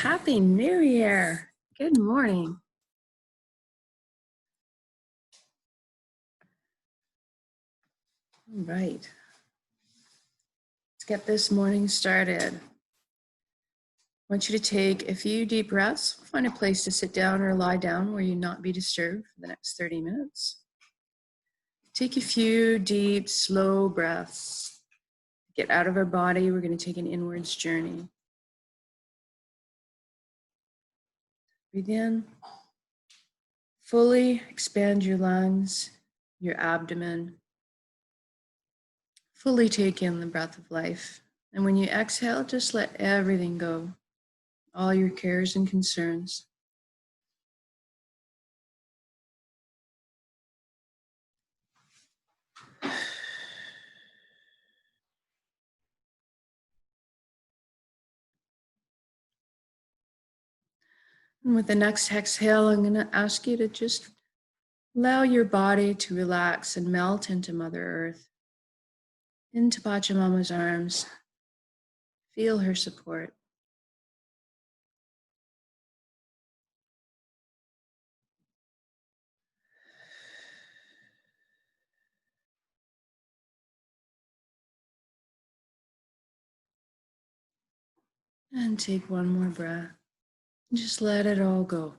Happy New Year. Good morning. All right. Let's get this morning started. I want you to take a few deep breaths. Find a place to sit down or lie down where you not be disturbed for the next 30 minutes. Take a few deep, slow breaths. Get out of our body. We're going to take an inwards journey. Breathe in. Fully expand your lungs, your abdomen. Fully take in the breath of life. And when you exhale, just let everything go, all your cares and concerns. And with the next exhale, I'm going to ask you to just allow your body to relax and melt into Mother Earth, into Pachamama's arms. Feel her support. And take one more breath. Just let it all go.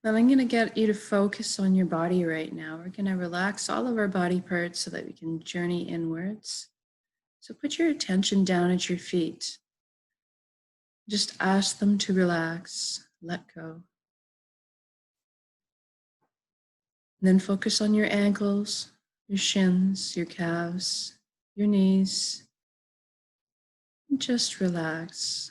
Then I'm going to get you to focus on your body right now. We're going to relax all of our body parts so that we can journey inwards. So put your attention down at your feet. Just ask them to relax, let go. And then focus on your ankles, your shins, your calves, your knees. And just relax.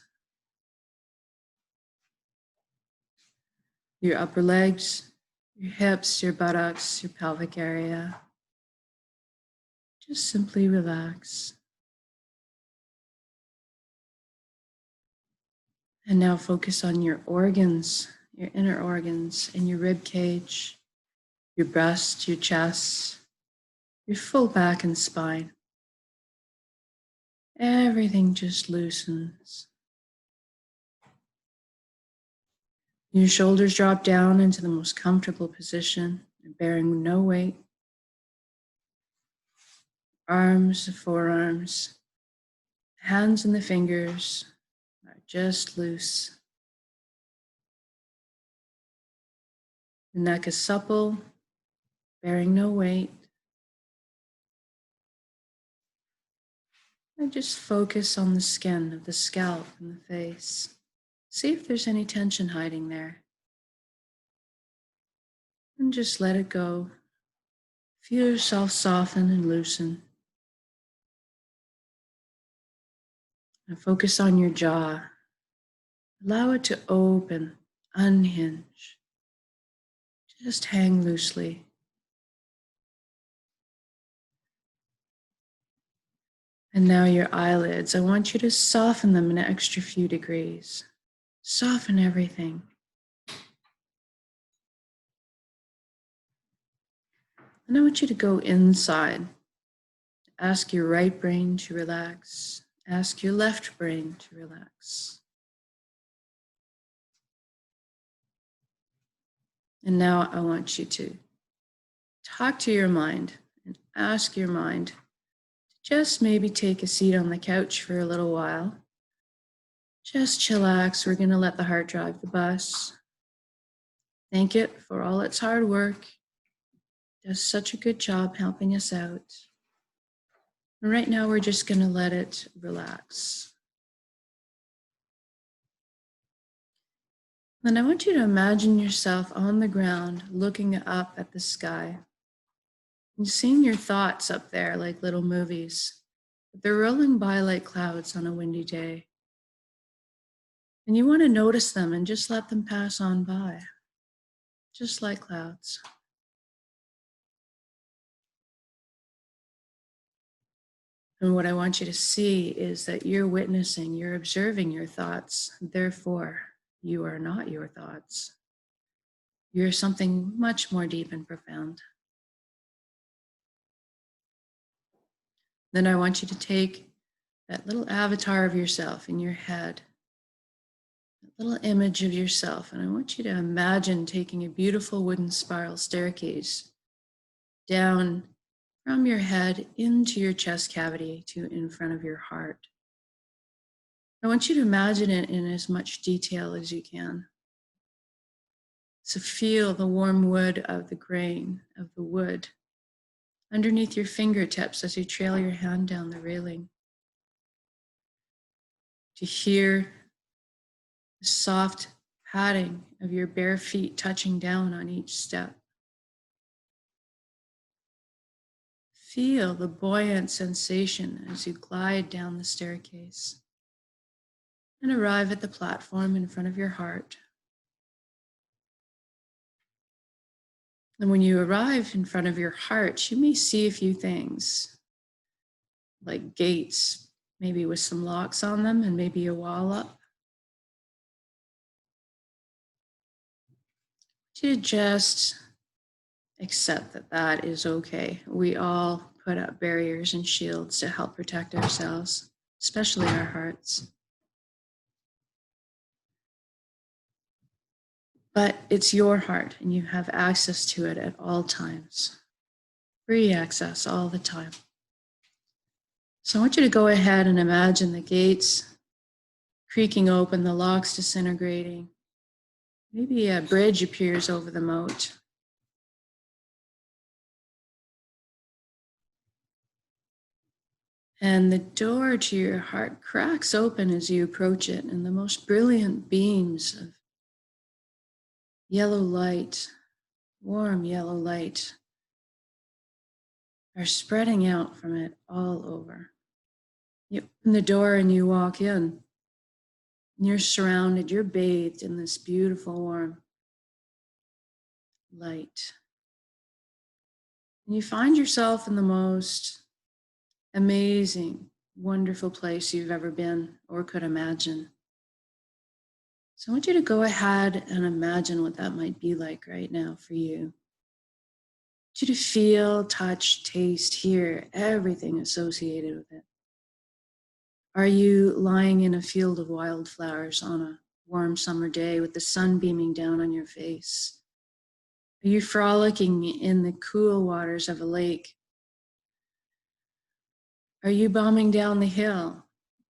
Your upper legs, your hips, your buttocks, your pelvic area. Just simply relax. And now focus on your organs, your inner organs, and your rib cage, your breast, your chest, your full back and spine. Everything just loosens. Your shoulders drop down into the most comfortable position, bearing no weight. Arms, the forearms, hands and the fingers are just loose. The neck is supple, bearing no weight. And just focus on the skin of the scalp and the face. See if there's any tension hiding there. And just let it go. Feel yourself soften and loosen. And focus on your jaw. Allow it to open, unhinge. Just hang loosely. And now your eyelids, I want you to soften them an extra few degrees. Soften everything. And I want you to go inside. Ask your right brain to relax. Ask your left brain to relax. And now I want you to talk to your mind and ask your mind to just maybe take a seat on the couch for a little while. Just chillax. We're going to let the heart drive the bus. Thank it for all its hard work. It does such a good job helping us out. And right now, we're just going to let it relax. Then I want you to imagine yourself on the ground, looking up at the sky. And seeing your thoughts up there like little movies. But they're rolling by like clouds on a windy day. And you want to notice them and just let them pass on by, just like clouds. And what I want you to see is that you're witnessing, you're observing your thoughts. Therefore, you are not your thoughts. You're something much more deep and profound. Then I want you to take that little avatar of yourself in your head, that little image of yourself, and I want you to imagine taking a beautiful wooden spiral staircase down from your head into your chest cavity to in front of your heart. I want you to imagine it in as much detail as you can. So feel the warm wood of the grain of the wood underneath your fingertips as you trail your hand down the railing. To hear the soft padding of your bare feet touching down on each step. Feel the buoyant sensation as you glide down the staircase and arrive at the platform in front of your heart. And when you arrive in front of your heart, you may see a few things like gates, maybe with some locks on them and maybe a wall up. To just accept that that is okay. We all put up barriers and shields to help protect ourselves, especially our hearts. But it's your heart and you have access to it at all times. Free access all the time. So I want you to go ahead and imagine the gates creaking open, the locks disintegrating. Maybe a bridge appears over the moat. And the door to your heart cracks open as you approach it, and the most brilliant beams of yellow light, warm yellow light, are spreading out from it all over. You open the door and you walk in. And you're surrounded, you're bathed in this beautiful warm light. And you find yourself in the most amazing, wonderful place you've ever been or could imagine. So I want you to go ahead and imagine what that might be like right now for you. I want you to feel, touch, taste, hear everything associated with it. Are you lying in a field of wildflowers on a warm summer day with the sun beaming down on your face? Are you frolicking in the cool waters of a lake? Are you bombing down the hill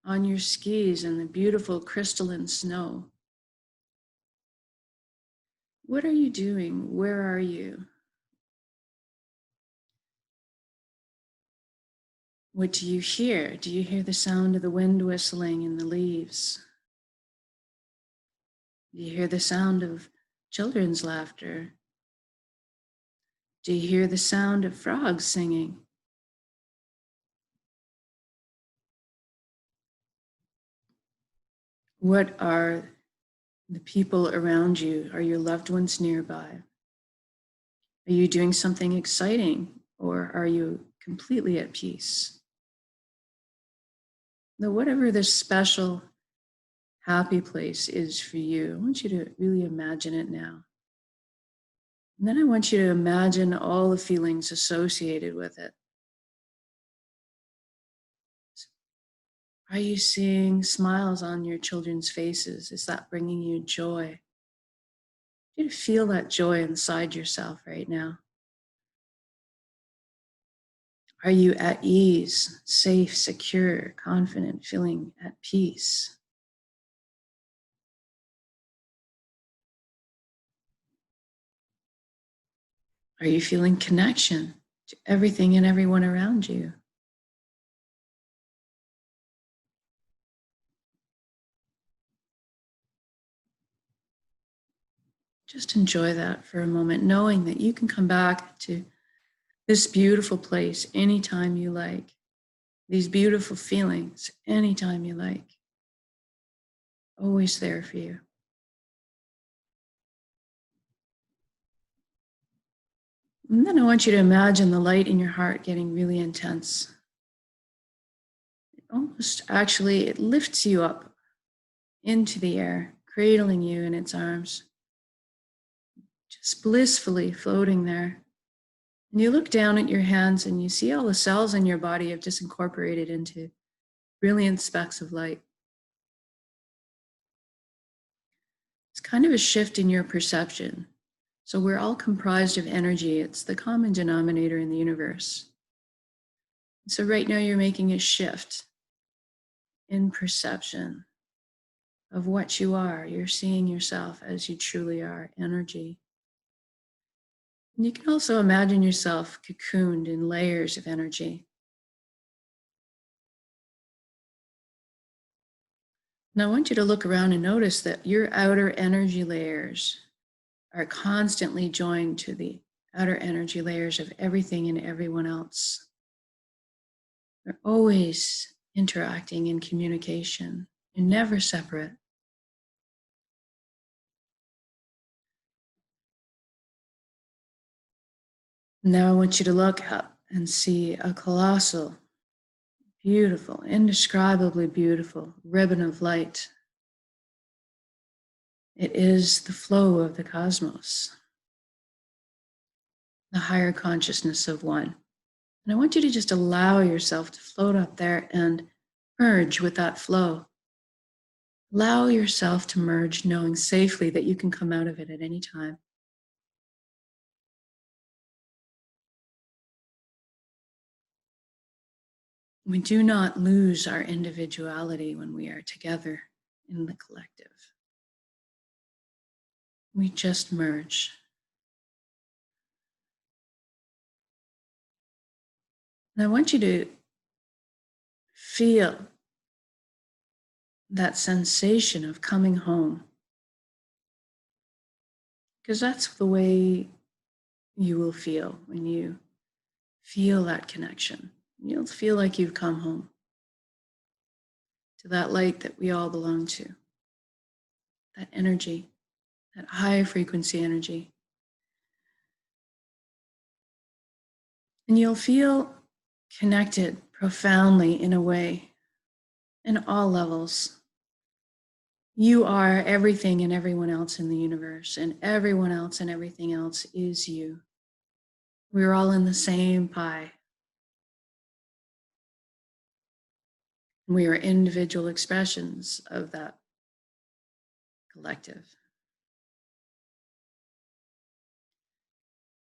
on your skis in the beautiful crystalline snow? What are you doing? Where are you? What do you hear? Do you hear the sound of the wind whistling in the leaves? Do you hear the sound of children's laughter? Do you hear the sound of frogs singing? What are the people around you? Are your loved ones nearby? Are you doing something exciting or are you completely at peace? Now, whatever this special, happy place is for you, I want you to really imagine it now. And then I want you to imagine all the feelings associated with it. Are you seeing smiles on your children's faces? Is that bringing you joy? You to feel that joy inside yourself right now. Are you at ease, safe, secure, confident, feeling at peace? Are you feeling connection to everything and everyone around you? Just enjoy that for a moment, knowing that you can come back to this beautiful place anytime you like, these beautiful feelings anytime you like. Always there for you. And then I want you to imagine the light in your heart getting really intense. almost actually, it lifts you up into the air, cradling you in its arms, just blissfully floating there. And you look down at your hands and you see all the cells in your body have just incorporated into brilliant specks of light. It's kind of a shift in your perception. So we're all comprised of energy. It's the common denominator in the universe. So right now you're making a shift in perception of what you are. You're seeing yourself as you truly are, energy. And you can also imagine yourself cocooned in layers of energy. And I want you to look around and notice that your outer energy layers are constantly joined to the outer energy layers of everything and everyone else. They're always interacting in communication. You're never separate. Now I want you to look up and see a colossal, beautiful, indescribably beautiful ribbon of light. It is the flow of the cosmos, the higher consciousness of one. And I want you to just allow yourself to float up there and merge with that flow. Allow yourself to merge, knowing safely that you can come out of it at any time. We do not lose our individuality when we are together in the collective. We just merge. And I want you to feel that sensation of coming home, because that's the way you will feel when you feel that connection. You'll feel like you've come home to that light that we all belong to, that energy, that high frequency energy. And you'll feel connected profoundly in a way, in all levels. You are everything and everyone else in the universe, and everyone else and everything else is you. We're all in the same pie. We are individual expressions of that collective.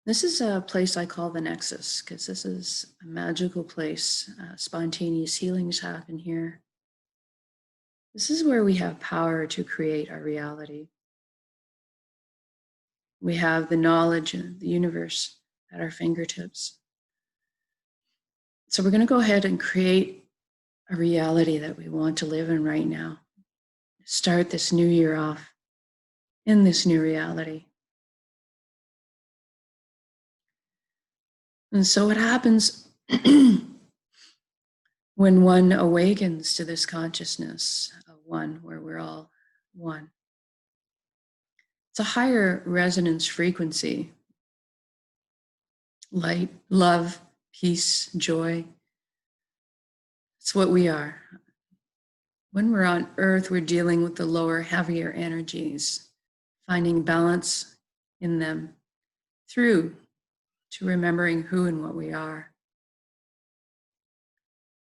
This is a place I call the Nexus, because this is a magical place. Spontaneous healings happen here. This is where we have power to create our reality. We have the knowledge of the universe at our fingertips. So we're going to go ahead and create a reality that we want to live in right now. Start this new year off in this new reality. And so what happens when one awakens to this consciousness of one, where we're all one? It's a higher resonance frequency. Light, love, peace, joy. It's what we are. When we're on earth, we're dealing with the lower, heavier energies, finding balance in them through to remembering who and what we are.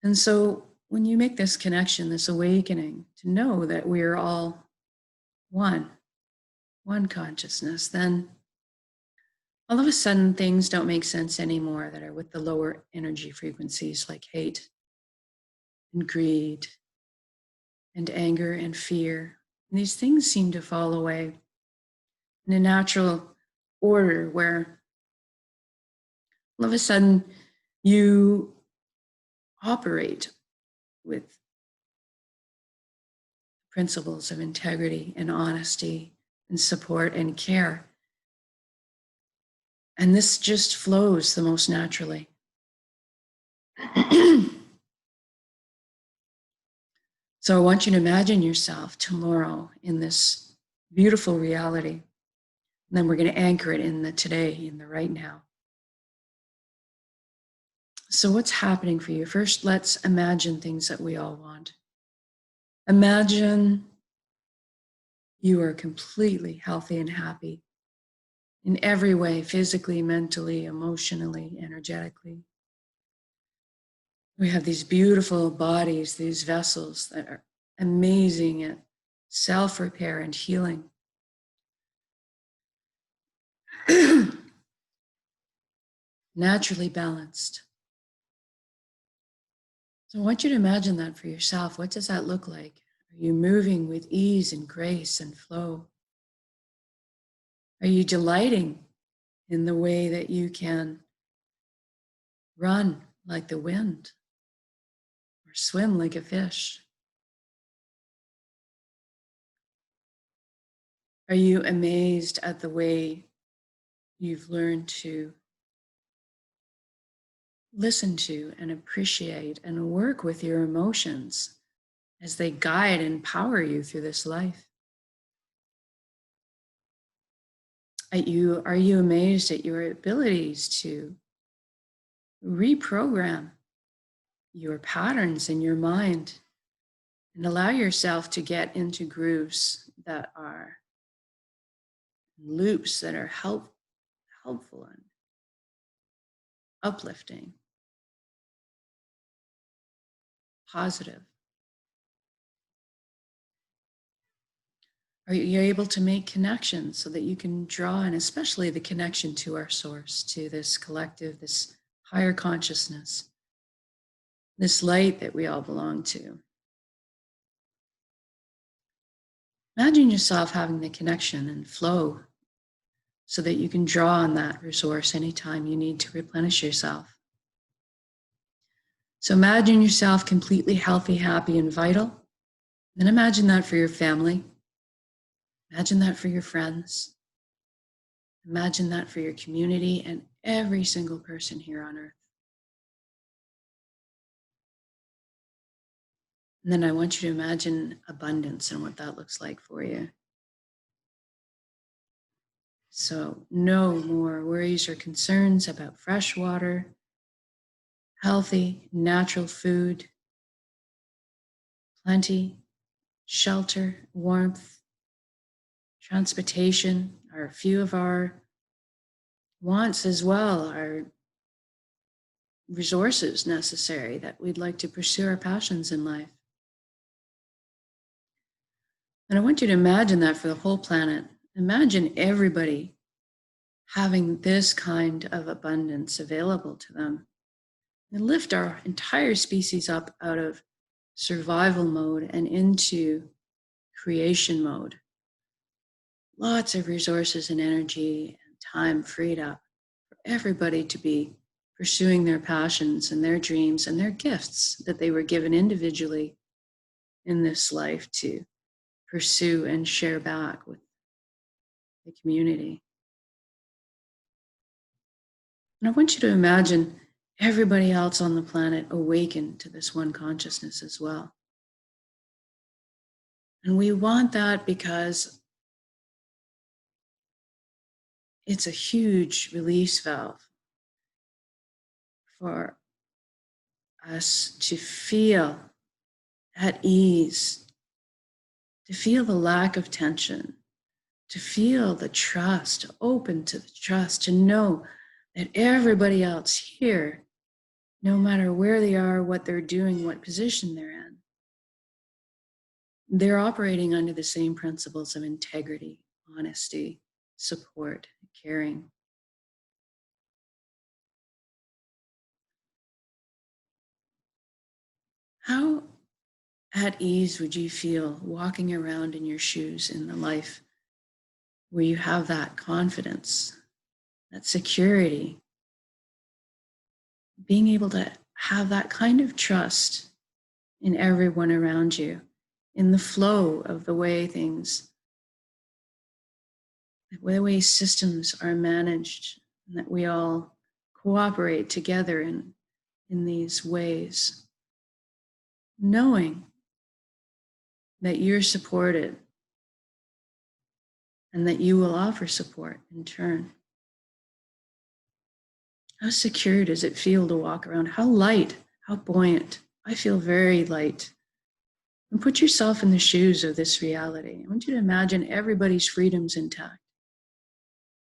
And so when you make this connection, this awakening, to know that we are all one consciousness, then all of a sudden things don't make sense anymore that are with the lower energy frequencies, like hate and greed and anger and fear. And these things seem to fall away in a natural order, where all of a sudden you operate with principles of integrity and honesty and support and care. And this just flows the most naturally. So I want you to imagine yourself tomorrow in this beautiful reality. And then we're going to anchor it in the today, in the right now. So what's happening for you? First, let's imagine things that we all want. Imagine you are completely healthy and happy in every way, physically, mentally, emotionally, energetically. We have these beautiful bodies, these vessels that are amazing at self-repair and healing. Naturally balanced. So I want you to imagine that for yourself. What does that look like? Are you moving with ease and grace and flow? Are you delighting in the way that you can run like the wind or swim like a fish? Are you amazed at the way you've learned to listen to and appreciate and work with your emotions as they guide and power you through this life? Are you amazed at your abilities to reprogram your patterns in your mind and allow yourself to get into grooves that are loops that are helpful and uplifting, positive? Are you able to make connections so that you can draw in, especially the connection to our source, to this collective, this higher consciousness, this light that we all belong to? Imagine yourself having the connection and flow so that you can draw on that resource anytime you need to replenish yourself. So imagine yourself completely healthy, happy, and vital. Then imagine that for your family. Imagine that for your friends. Imagine that for your community and every single person here on earth. And then I want you to imagine abundance and what that looks like for you. So no more worries or concerns about fresh water, healthy, natural food, plenty, shelter, warmth, transportation are a few of our wants as well, our resources necessary that we'd like to pursue our passions in life. And I want you to imagine that for the whole planet. Imagine everybody having this kind of abundance available to them. And lift our entire species up out of survival mode and into creation mode. Lots of resources and energy and time freed up for everybody to be pursuing their passions and their dreams and their gifts that they were given individually in this life to pursue and share back with the community. And I want you to imagine everybody else on the planet awaken to this one consciousness as well. And we want that because it's a huge release valve for us to feel at ease, to feel the lack of tension, to feel the trust, open to the trust, to know that everybody else here, no matter where they are, what they're doing, what position they're in, they're operating under the same principles of integrity, honesty, support, caring. How at ease would you feel walking around in your shoes in the life where you have that confidence, that security, being able to have that kind of trust in everyone around you, in the flow of the way things, the way systems are managed, and that we all cooperate together in these ways, knowing that you're supported and that you will offer support in turn. How secure does it feel to walk around? How light, how buoyant? I feel very light. And put yourself in the shoes of this reality. I want you to imagine everybody's freedom's intact.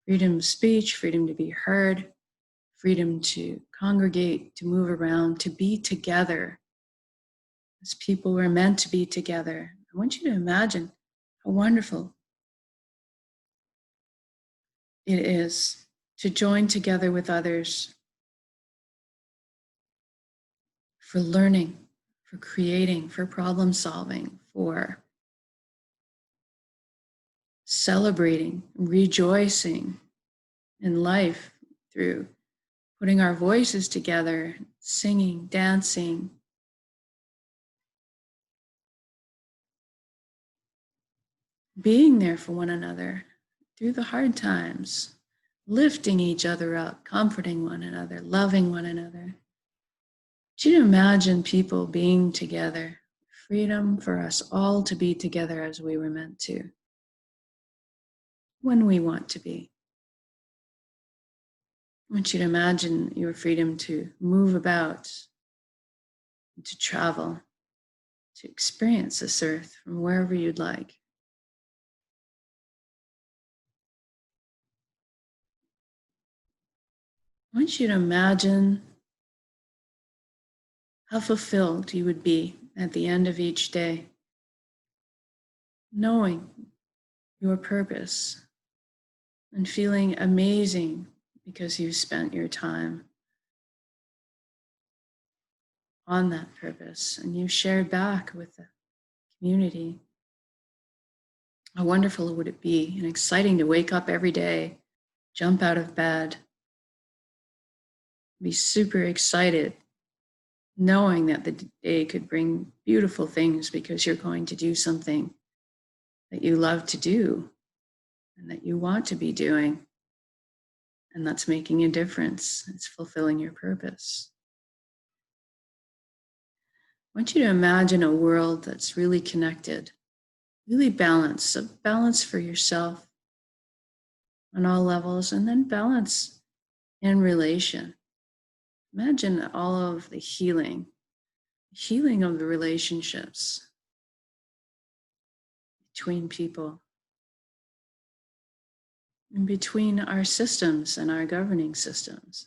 Freedom of speech, freedom to be heard, freedom to congregate, to move around, to be together as people were meant to be together. I want you to imagine how wonderful it is to join together with others for learning, for creating, for problem solving, for celebrating, rejoicing in life through putting our voices together, singing, dancing, being there for one another through the hard times, lifting each other up, comforting one another, loving one another. Do you imagine people being together? Freedom for us all to be together as we were meant to, when we want to be. I want you to imagine your freedom to move about, to travel, to experience this earth from wherever you'd like. I want you to imagine how fulfilled you would be at the end of each day, knowing your purpose and feeling amazing because you spent your time on that purpose and you shared back with the community. How wonderful would it be and exciting to wake up every day, jump out of bed, be super excited, knowing that the day could bring beautiful things because you're going to do something that you love to do and that you want to be doing. And that's making a difference. It's fulfilling your purpose. I want you to imagine a world that's really connected, really balanced, a balance for yourself on all levels, and then balance in relation. Imagine all of the healing of the relationships between people, and between our systems and our governing systems.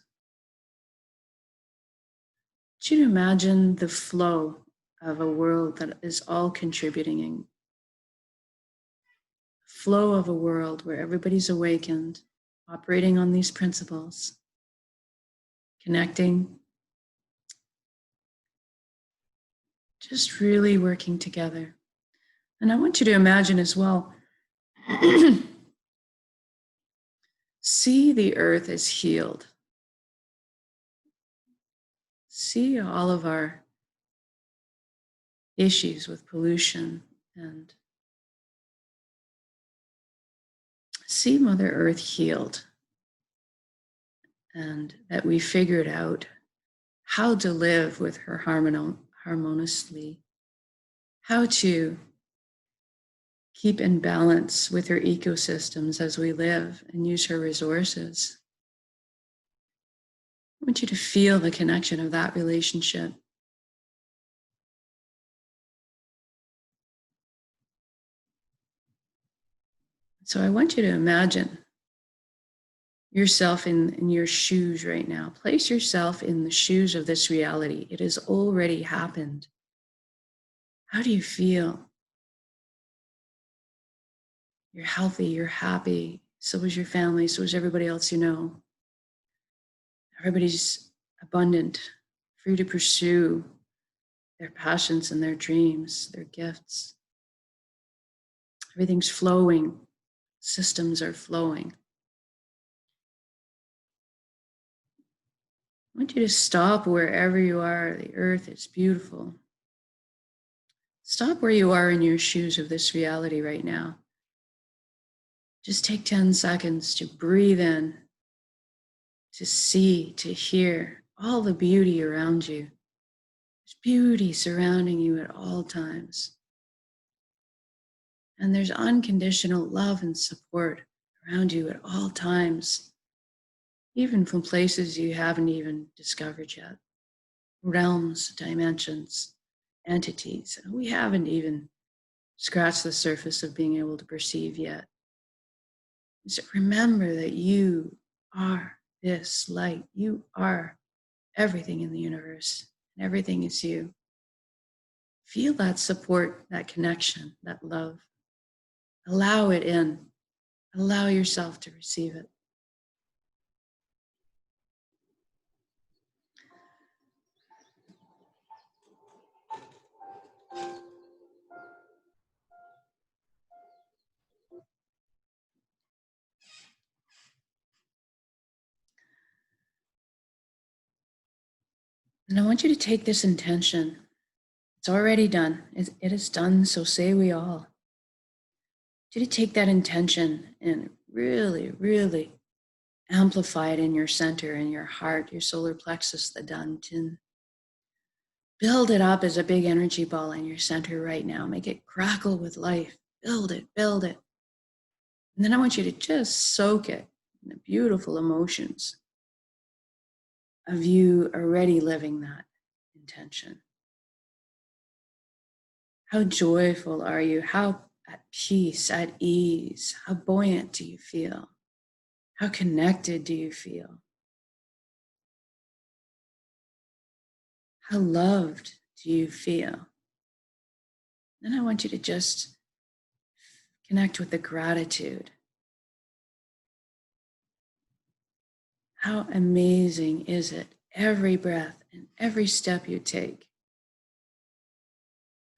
I want you to imagine the flow of a world that is all contributing, and flow of a world where everybody's awakened, operating on these principles, connecting, just really working together. And I want you to imagine as well, see the earth as healed. See all of our issues with pollution and see Mother Earth healed, and that we figured out how to live with her harmoniously, how to keep in balance with her ecosystems as we live and use her resources. I want you to feel the connection of that relationship. So I want you to imagine yourself in your shoes right now. Place yourself in the shoes of this reality. It has already happened. How do you feel? You're healthy, you're happy. So is your family, so is everybody else you know. Everybody's abundant, free to pursue their passions and their dreams, their gifts. Everything's flowing. Systems are flowing. I want you to stop wherever you are. The earth is beautiful. Stop where you are in your shoes of this reality right now. Just take 10 seconds to breathe in, to see, to hear all the beauty around you. There's beauty surrounding you at all times. And there's unconditional love and support around you at all times. even from places you haven't even discovered yet, realms, dimensions, entities we haven't even scratched the surface of being able to perceive yet. So remember that you are this light. You are everything in the universe, and everything is you. Feel that support, that connection, that love. Allow it in. Allow yourself to receive it. And I want you to take this intention. It's already done. It is done, so say we all. I want you to take that intention and really, really amplify it in your center, in your heart, your solar plexus, the dantian. Build it up as a big energy ball in your center right now. Make it crackle with life. Build it, build it. And then I want you to just soak it in the beautiful emotions of you already living that intention. How joyful are you? How at peace, at ease? How buoyant do you feel? How connected do you feel? How loved do you feel? Then I want you to just connect with the gratitude. How amazing is it? Every breath and every step you take.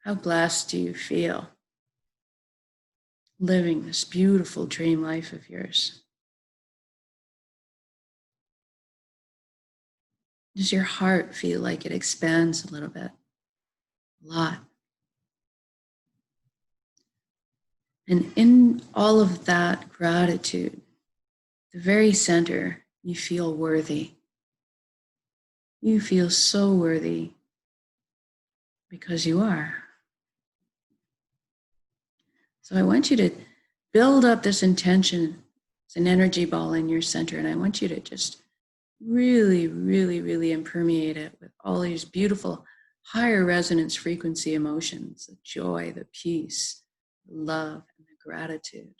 How blessed do you feel living this beautiful dream life of yours? Does your heart feel like it expands a little bit? A lot. And in all of that gratitude, the very center, you feel worthy. You feel so worthy because you are. So I want you to build up this intention. It's an energy ball in your center, and I want you to just really, really, really impermeate it with all these beautiful higher resonance frequency emotions, the joy, the peace, the love, and the gratitude.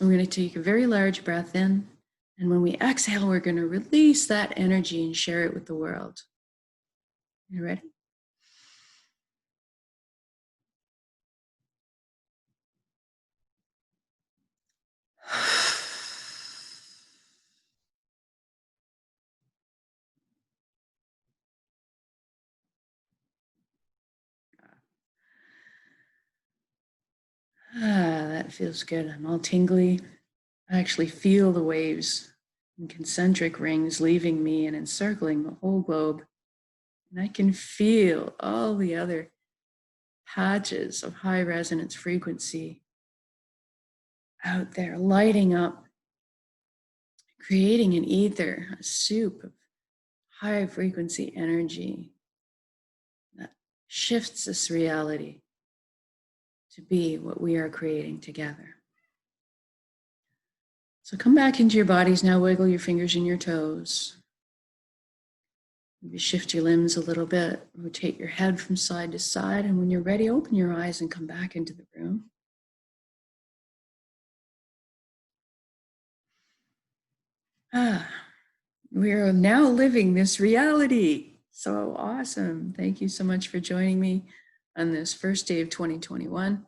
We're going to take a very large breath in, and when we exhale, we're going to release that energy and share it with the world. You ready? That feels good. I'm all tingly. I actually feel the waves in concentric rings leaving me and encircling the whole globe. And I can feel all the other patches of high resonance frequency out there lighting up, creating an ether, a soup of high frequency energy that shifts this reality to be what we are creating together. So come back into your bodies now, wiggle your fingers and your toes. Maybe shift your limbs a little bit, rotate your head from side to side, and when you're ready, open your eyes and come back into the room. We are now living this reality. So awesome. Thank you so much for joining me on this first day of 2021.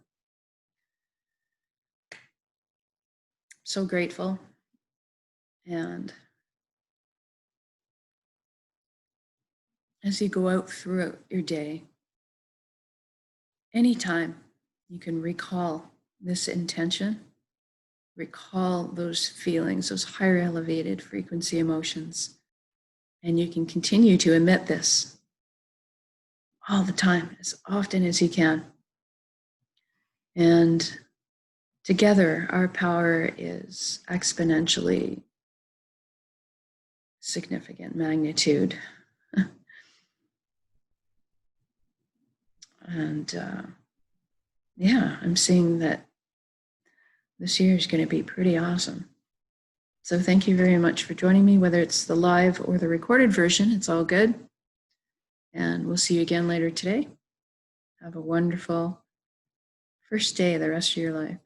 So grateful. And as you go out throughout your day, anytime you can recall this intention, recall those feelings, those higher elevated frequency emotions, and you can continue to emit this all the time, as often as you can. And together, our power is exponentially significant magnitude. And yeah, I'm seeing that this year is going to be pretty awesome. So thank you very much for joining me, whether it's the live or the recorded version, it's all good. And we'll see you again later today. Have a wonderful first day of the rest of your life.